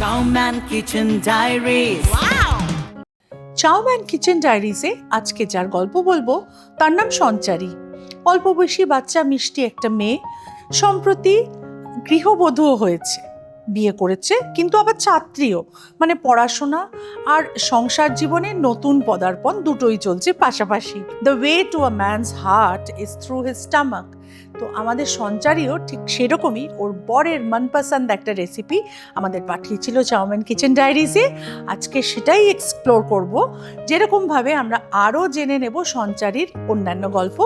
Chowman Kitchen Diaries. Chowman kitchen ডায়েরিজে আজকে যার গল্প বলবো তার নাম সঞ্চারী। অল্প বয়সী বাচ্চা, মিষ্টি একটা মেয়ে, সম্প্রতি গৃহবধূও হয়েছে, বিয়ে করেছে, কিন্তু আবার ছাত্রীও, মানে পড়াশোনা আর সংসার জীবনে নতুন পদার্পণ দুটোই চলছে পাশাপাশি। The way to a man's heart is through his stomach. তো আমাদের সঞ্চারীও ঠিক সেরকমই ওর বরের মনপসন্দ একটা রেসিপি আমাদের পাঠিয়েছিল চাউম্যান কিচেন ডায়েরিজে। আজকে সেটাই এক্সপ্লোর করব, যেরকমভাবে আমরা আরও জেনে নেব সঞ্চারীর অন্যান্য গল্প।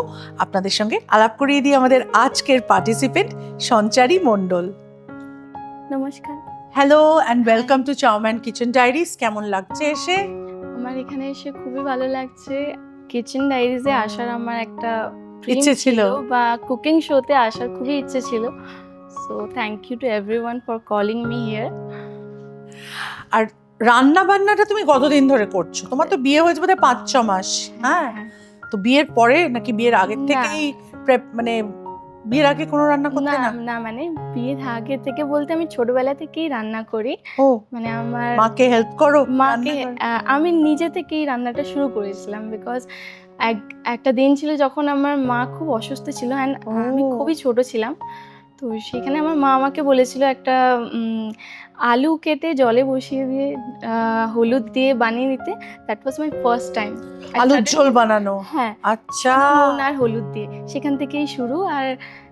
আপনাদের সঙ্গে আলাপ করিয়ে দিই আমাদের আজকের পার্টিসিপেন্ট সঞ্চারী মণ্ডল। নমস্কার। Hello and welcome to chow mein kitchen diaries. কেমন লাগছে এসে? আমার এখানে এসে খুবই ভালো লাগছে। কিচেন ডায়েরিজে আসার আমার একটা ইচ্ছে ছিল বা কুকিং শোতে আসার খুবই ইচ্ছে ছিল। So thank you to everyone for calling me here. আর রান্না বান্নাটা তুমি কতদিন ধরে করছো? তোমার তো বিয়ে হয়েছে বোধহয় 5-6 মাস। হ্যাঁ, তো বিয়ের পরে নাকি বিয়ের আগের থেকেই মানে বিয়ের আগে কোনো রান্না করতে না? না, মানে বিয়ের আগে থেকে বলতে আমি ছোটবেলা থেকেই রান্না করি। ও, মানে আমার মাকে হেল্প করো? মাকে আমি নিজে থেকেই রান্নাটা শুরু করেছিলাম, বিকজ একটা দিন ছিল যখন আমার মা খুব অসুস্থ ছিল অ্যান্ড আমি খুবই ছোট ছিলাম। তো সেখানে আমার মা আমাকে বলেছিল একটা আলু কেটে জলে বসিয়ে দিয়ে হলুদ দিয়ে বানিয়ে দিতে। That was my first time আলুর ঝোল বানানো। হ্যাঁ, আচ্ছা, নুন আর হলুদ দিয়ে, সেখান থেকেই শুরু। আর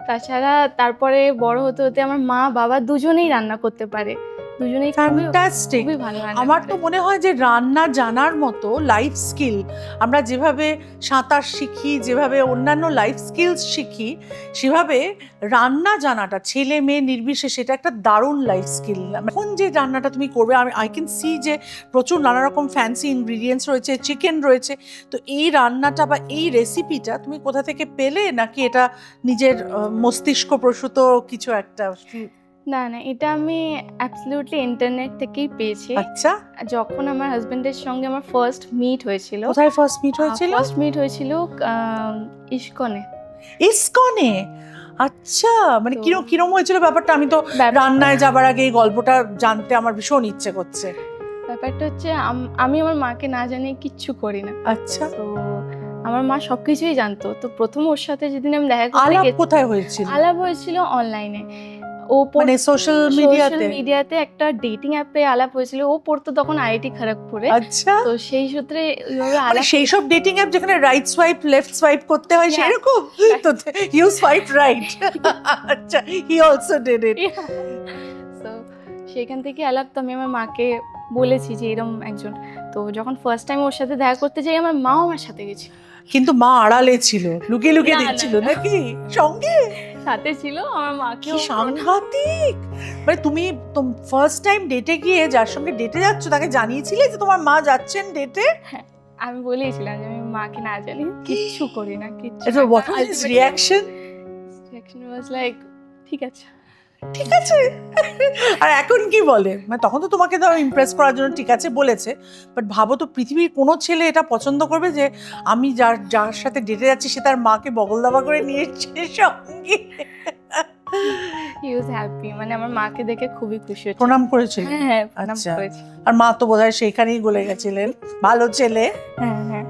তাছাড়া তারপরে বড় হতে হতে আমার মা বাবা দুজনেই রান্না করতে পারে, দুজনেই ফ্যান্টাস্টিক। খুবই ভালো রান্না আমার তো করে। মনে হয় যে রান্না জানার মতো লাইফ স্কিল, আমরা যেভাবে সাঁতার শিখি, যেভাবে অন্যান্য লাইফ স্কিলস শিখি, সেভাবে রান্না জানাটা ছেলে মেয়ে নির্বিশেষে এটা একটা দারুণ লাইফ স্কিল। এখন যে রান্নাটা তুমি করবে, আমি আই ক্যান সি যে প্রচুর নানা রকম ফ্যান্সি ইনগ্রিডিয়েন্টস রয়েছে, চিকেন রয়েছে। তো এই রান্নাটা বা এই রেসিপিটা তুমি কোথা থেকে পেলে, নাকি এটা নিজের মস্তিষ্ক প্রসূত কিছু একটা? না, এটা আমি অ্যাবসলিউটলি ইন্টারনেট থেকেই পেয়েছি। আচ্ছা, যখন আমার হাজবেন্ডের সঙ্গে আমার ফার্স্ট মিট হয়েছিল। কোথায় ফার্স্ট মিট হয়েছিল? ফার্স্ট মিট হয়েছিল ইস্কনে। ইসকনে? আচ্ছা, মানে কিরম হয়েছিল ব্যাপারটা? আমি তো ব্যাপারটা- রান্নায় যাবার আগে এই গল্পটা জানতে আমার ভীষণ ইচ্ছে করছে। ব্যাপারটা হচ্ছে আমি আমার মাকে না জানিয়ে কিচ্ছু করি না। আচ্ছা, তো আমার মা সবকিছুই জানতো। তো প্রথম ওর সাথে যেদিন আমি দেখা করতে আলাপ গেছি, কোথায় হয়েছিল? আলাপ হয়েছিল অনলাইনে। ও মানে সোশ্যাল মিডিয়াতে একটা ডেটিং অ্যাপে আলাপ হয়েছিল। ও পড়তো তখন আইআইটি খড়গপুরে। আচ্ছা, তো সেই সূত্রে ওইভাবে মানে আলাপ। সেই সব ডেটিং অ্যাপ যেখানে রাইট সোয়াইপ লেফট সোয়াইপ করতে হয়, Yeah. সেরকম? তো ইউ সোয়াইপ রাইট। আচ্ছা, হি অলসো ডিড ইট। তো সেখান থেকে আলাপ। তো আমি আমার মাকে বলেছি যে এরকম একজন। তো যখন ফার্স্ট টাইম ওর সাথে দেখা করতে যাই, আমার মাও আমার সাথে গেছিল। কিন্তু মা আড়ালে ছিল, লুকিয়ে লুকিয়ে না, দেখছিল না। নাকি সঙ্গে? সাথে ছিল আমার কি মাকেও। সাংঘাতিক! মানে তুমি ফার্স্ট টাইম ডেটে গিয়ে যার সঙ্গে ডেটে যাচ্ছ তাকে জানিয়েছিলে যে তোমার মা যাচ্ছেন ডেটে? আমি বলেছিলাম যে আমি মাকে না জানি কিচ্ছু করি না, কিচ্ছু। So what was his reaction? Reaction was like, ঠিক আছে। ঠিক আছে। আর এখন কি বলে? মানে তখন তো তোমাকে ধরো ইমপ্রেস করার জন্য ঠিক আছে বলেছে, বাট ভাবো তো পৃথিবীর কোনো ছেলে এটা পছন্দ করবে যে আমি যার সাথে ডেটে যাচ্ছি সে তার মাকে বগল দাবা করে নিয়ে এসেছে সঙ্গে? He was happy, মানে আমার মাকে দেখে খুবই খুশি হয়েছে। প্রণাম করেছিল? হ্যাঁ, প্রণাম আচ্ছা। করেছি। আর মা তো বোধহয় সেইখানেই গলে গেছিলেন, ভালো ছেলে। হ্যাঁ।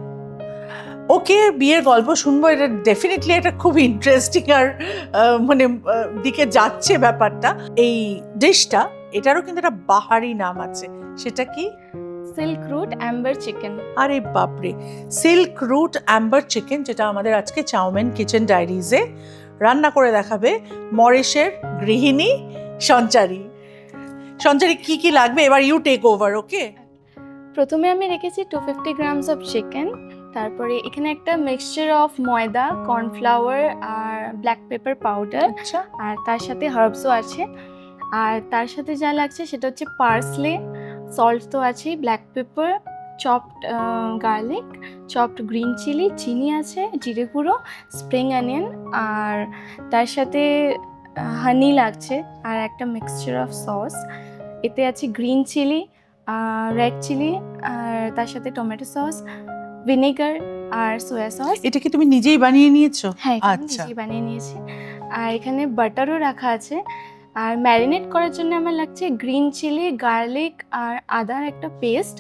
ওকে, বিয়ের গল্প শুনবো, এটা ডেফিনেটলি একটা খুব ইন্টারেস্টিং আর মানে দিকে যাচ্ছে ব্যাপারটা। এই ডিশটা, এটারও কিন্তু একটা বাহারি নাম আছে, সেটা কি? Silk route Amber chicken. আরে বাপরে, সিল্ক রুট অ্যাম্বার চিকেন, যেটা আমাদের আজকে চাউম্যান কিচেন ডায়েরিজে রান্না করে দেখাবে মরিশের গৃহিণী সঞ্চারী। সঞ্চারী, কি কি লাগবে এবার ইউ টেক ওভার, ওকে? প্রথমে আমি রেখেছি 250 গ্রামস অফ চিকেন। তারপরে এখানে একটা মিক্সচার অফ ময়দা, কর্নফ্লাওয়ার আর ব্ল্যাক পেপার পাউডার, আচ্ছা, আর তার সাথে হার্বসও আছে। আর তার সাথে যা লাগছে সেটা হচ্ছে পার্সলে, সল্ট তো আছেই, black pepper, chopped garlic, chopped green chilli, চিনি আছে, জিরে গুঁড়ো, স্প্রিং অনিয়ন, আর তার সাথে হানি লাগছে, আর একটা মিক্সচার অফ সস। এতে আছে গ্রিন চিলি, রেড চিলি, আর তার সাথে টমেটো সস, ভিনেগার আর সোয়া সস। এটা কি তুমি নিজেই বানিয়ে নিয়েছো? হ্যাঁ, আচ্ছা, নিজেই বানিয়ে নিয়েছি। আর এখানে বাটারও রাখা আছে। আর ম্যারিনেট করার জন্য আমার লাগছে গ্রিন চিলি, গার্লিক আর আদার একটা পেস্ট,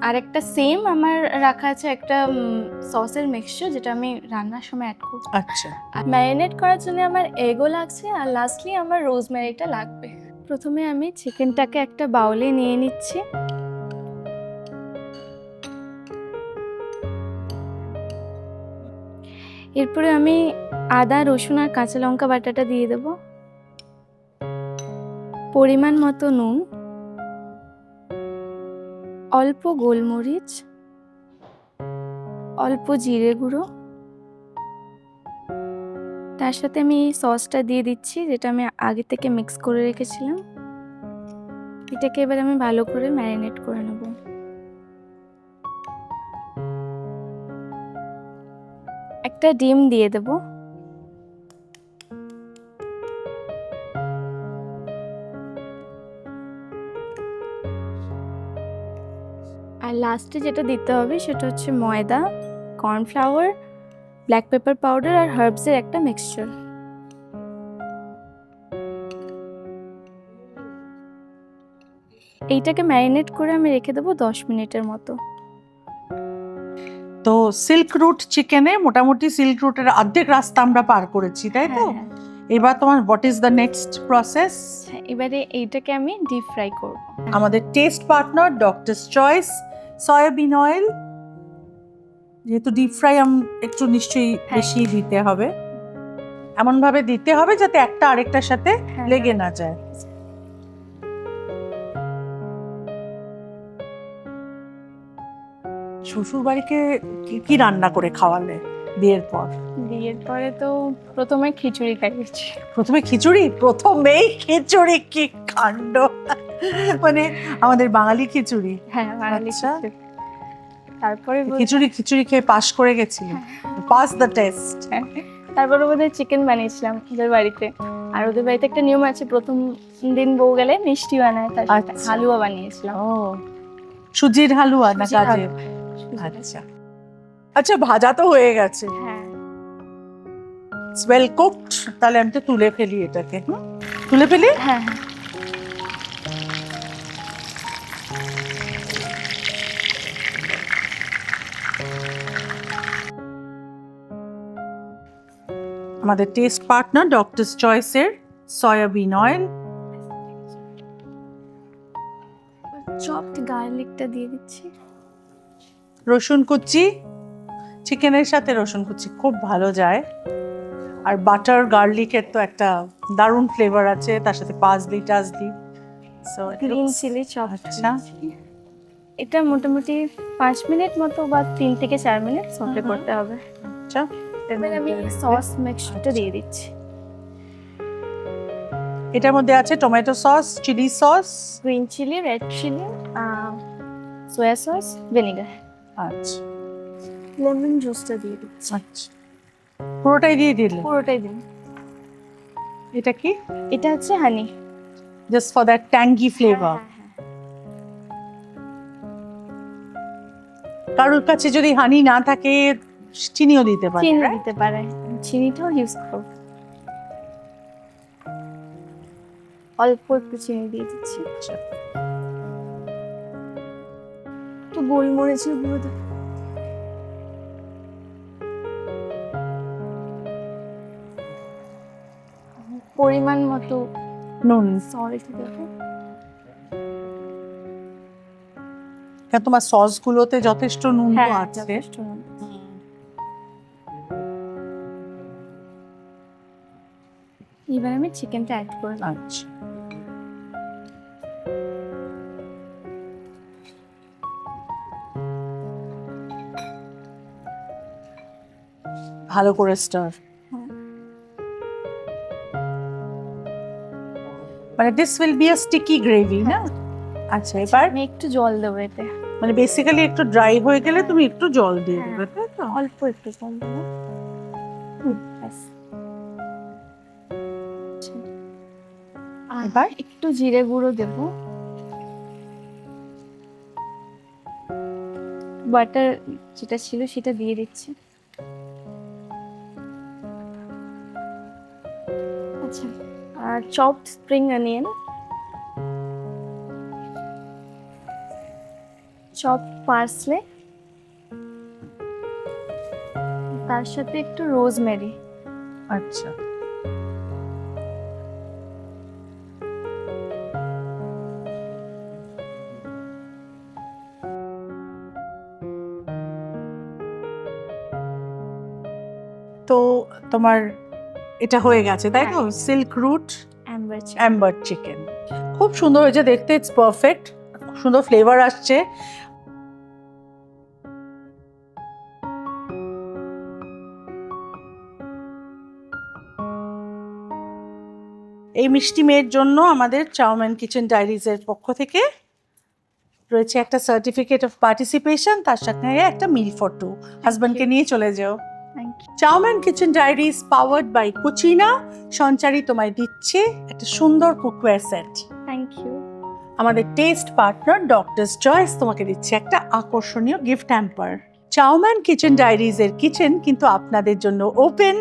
আর একটা সেম আমার রাখা আছে একটা সসের মিক্সচার, যেটা আমি রান্নার সময় অ্যাড করব। আচ্ছা, আর ম্যারিনেট করার জন্য আমার এগও লাগছে, আর লাস্টলি আমার রোজমেরিটা লাগবে। প্রথমে আমি চিকেনটাকে একটা বাউলে নিয়ে নিচ্ছি। এরপরে আমি আদা, রসুন আর কাঁচা লঙ্কা বাটাটা দিয়ে দেব, পরিমাণ মতো নুন, অল্প গোলমরিচ, অল্প জিরে গুঁড়ো, তার সাথে আমি এই সসটা দিয়ে দিচ্ছি যেটা আমি আগে থেকে মিক্স করে রেখেছিলাম। এটাকে এবার আমি ভালো করে ম্যারিনেট করে নেব। একটা ডিম দিয়ে দেব, আর লাস্টে যেটা দিতে হবে সেটা হচ্ছে ময়দা, কর্নফ্লাওয়ার, ব্ল্যাক পেপার পাউডার আর হার্বসের একটা মিক্সচার। এইটাকে ম্যারিনেট করে আমি রেখে দেবো 10 মিনিটের মতো। তো সিল্ক রুট চিকেনে মোটামুটি সিল্ক রুটের অর্ধেক রাস্তা আমরা পার করেছি, তাই তো? হ্যাঁ। এবার তোমার what is the next process? এবারে এইটাকে আমি ডিপ ফ্রাই করব। আমাদের taste partner doctor's choice soybean oil, যেহেতু ডিপ ফ্রাই একটু নিশ্চয়ই বেশি দিতে হবে, এমন ভাবে দিতে হবে যাতে একটা আরেকটার সাথে লেগে না যায়। শ্বশুর বাড়িকে কি রান্না করে খাওয়ালে বিয়ের পর? বিয়ের পরে তো প্রথমে খিচুড়ি খাইয়েছি। প্রথমেই খিচুড়ি, কি কাণ্ড! মানে আমাদের বাঙালি খিচুড়ি। হ্যাঁ, বাঙালি আচ্ছা। খিচুড়ি। তারপরে খিচুড়ি খেয়ে পাশ করে গেছিল, পাস দ্য টেস্ট। তারপরে বোধহয় চিকেন বানিয়েছিলাম ওদের বাড়িতে। আর ওদের বাড়িতে একটা নিয়ম আছে, প্রথম দিন বউ গেলে মিষ্টি বানায়, তার সাথে আচ্ছা। হালুয়া বানিয়েছিলাম। ও, সুজির হালুয়া না সুজির কাজের? হালুয়া। আচ্ছা আচ্ছা, ভাজা তো হয়ে গেছে, হ্যাঁ, ওয়েল কুকড। তাহলে আমি তো তুলে ফেলি এটাকে। তুলে ফেলি। হ্যাঁ, হ্যাঁ। আমাদের টেস্ট পার্টনার ডক্টরস চয়েসের সয়াবিন অয়েল, চপড গার্লিকটা দিয়ে দিচ্ছি। রসুন কুচি, চিকেনের সাথে রসুন কুচি খুব ভালো যায়। আর বাটার গার্লিকের তো একটা দারুণ ফ্লেভার আছে, তার সাথে পাজলি টাজলি। Green chilli chop. আচ্ছা, এটা মোটামুটি 5 মিনিট মতো বা 3 থেকে 4 মিনিট সটে করতে হবে। আচ্ছা। এবার আমি সস মিক্সচারটা দিয়ে দিচ্ছি। এটার মধ্যে আছে tomato sauce, chilli sauce, green chilli, red chilli, soya sauce, vinegar, আচ্ছা লেমন জুসটা দিয়ে দিচ্ছি। আচ্ছা, পুরোটাই দিয়ে দিলে? পুরোটাই দিন। এটা কি? এটা হচ্ছে honey, just for that tangy flavour. কারোর কাছে যদি হানি না থাকে চিনিও দিতে পারে। চিনি দিতে পারে, চিনিটাও ইউজ করব। অল্প একটু চিনি দিয়ে দিচ্ছি। আচ্ছা, তো গোলমরিচের গুঁড়ো দেব। পরিমাণ মতো নুন। সল্ট দেবো। কেন তোমার সস গুলোতে যথেষ্ট নুন তো হ্যাঁ, আছে। যথেষ্ট নুন। এবার আমি চিকেনটা অ্যাড করে দেব। আচ্ছা, ভালো করে স্টার। মানে this will be a sticky gravy না? আচ্ছা, এবার আমি একটু জল দেবো এতে। মানে বেসিক্যালি একটু ড্রাই হয়ে গেলে তুমি একটু জল দিয়ে দেবে, তাই তো? অল্প একটু জল দেবো। ব্যাস। এবার একটু জিরে গুঁড়ো দেবো। বাটার যেটা ছিল সেটা দিয়ে দিচ্ছি। আচ্ছা, আর আর chopped spring onion, chopped parsley, তার সাথে একটু রোজমেরি। আচ্ছা, তো তোমার এটা হয়ে গেছে তাই তো? সিল্ক রুট অ্যাম্বার চিকেন খুব সুন্দর হয়েছে দেখতে, ইটস পারফেক্ট, সুন্দর ফ্লেভার আসছে। এই মিষ্টি মেয়ের জন্য আমাদের চাউম্যান কিচেন ডায়েরিজের পক্ষ থেকে রয়েছে একটা সার্টিফিকেট অফ পার্টিসিপেশন, তার সাথে একটা মিল ফর টু। হাজব্যান্ডকে নিয়ে চলে যাও। Thank you. Chowman kitchen diaries powered by Kutchina Sanchari তোমায় দিচ্ছে একটা সুন্দর কুকওয়্যার সেট। Thank you. আমাদের টেস্ট পার্টনার ডক্টরস চয়েস তোমাকে দিচ্ছে একটা আকর্ষণীয় gift hamper. Chowman kitchen diaries এর কিচেন কিন্তু আপনাদের জন্য ওপেন।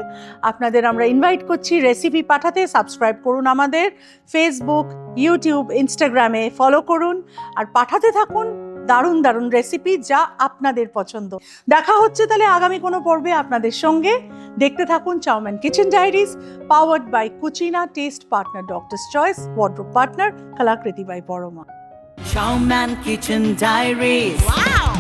আপনাদের আমরা ইনভাইট করছি রেসিপি পাঠাতে। সাবস্ক্রাইব করুন আমাদের ফেসবুক, ইউটিউব, ইনস্টাগ্রামে ফলো করুন আর পাঠাতে থাকুন দারুণ দারুণ রেসিপি যা আপনাদের পছন্দ। দেখা হচ্ছে তাহলে আগামী কোনো পর্বে আপনাদের সঙ্গে। দেখতে থাকুন Chowman kitchen diaries powered by Kutchina, taste partner doctor's choice, wardrobe partner Kalakriti by Parama. Showman Kitchen Diaries. Wow!